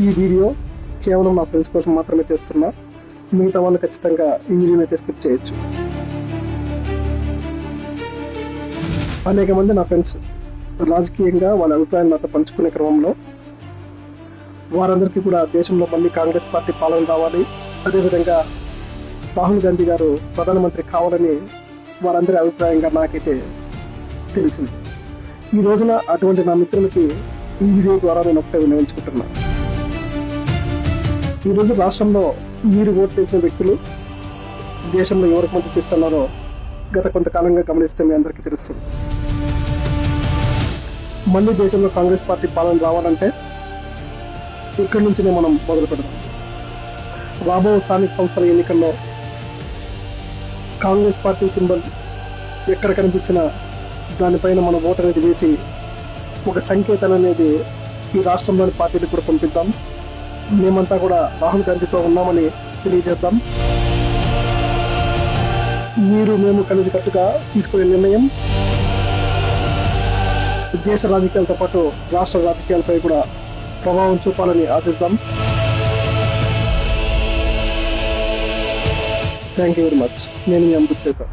ఈ వీడియో కేవలం నా ఫ్రెండ్స్ కోసం మాత్రమే చేస్తున్నా. మిగతా వాళ్ళు ఖచ్చితంగా ఈ వీడియోని అయితే స్కిప్ చేయొచ్చు. అనేక మంది నా ఫ్రెండ్స్ రాజకీయంగా వాళ్ళ అభిప్రాయాలు నాతో పంచుకునే క్రమంలో వారందరికీ కూడా దేశంలో మళ్ళీ కాంగ్రెస్ పార్టీ పాలన రావాలి, అదేవిధంగా రాహుల్ గాంధీ గారు ప్రధానమంత్రి కావాలని వారందరి అభిప్రాయంగా నాకైతే తెలిసింది. ఈ రోజున అటువంటి నా మిత్రులకి ఈ వీడియో ద్వారా నేను ఒకటే వినియోగించుకుంటున్నా. ఈరోజు రాష్ట్రంలో మీరు ఓటు వేసిన వ్యక్తులు దేశంలో ఎవరికి మద్దతు ఇస్తున్నారో గత కొంతకాలంగా గమనిస్తే మీ అందరికీ తెలుస్తుంది. మళ్ళీ దేశంలో కాంగ్రెస్ పార్టీ పాలన రావాలంటే ఇక్కడి నుంచినే మనం మొదలు పెడదాం. రాబో స్థానిక సంస్థల ఎన్నికల్లో కాంగ్రెస్ పార్టీ సింబల్ ఎక్కడ కనిపించినా దానిపైన మన ఓటు అనేది వేసి ఒక సంకేతాన్ని అనేది ఈ రాష్ట్రంలోని పార్టీలకు కూడా పంపిద్దాం. మేమంతా కూడా రాహుల్ గాంధీతో ఉన్నామని తెలియజేద్దాం. మీరు మేము కలిసికట్టుగా తీసుకునే నిర్ణయం దేశ రాజకీయాలతో పాటు రాష్ట్ర రాజకీయాలపై కూడా ప్రభావం చూపాలని ఆశిద్దాం. Thank you very much. నేను మీ అమృత్.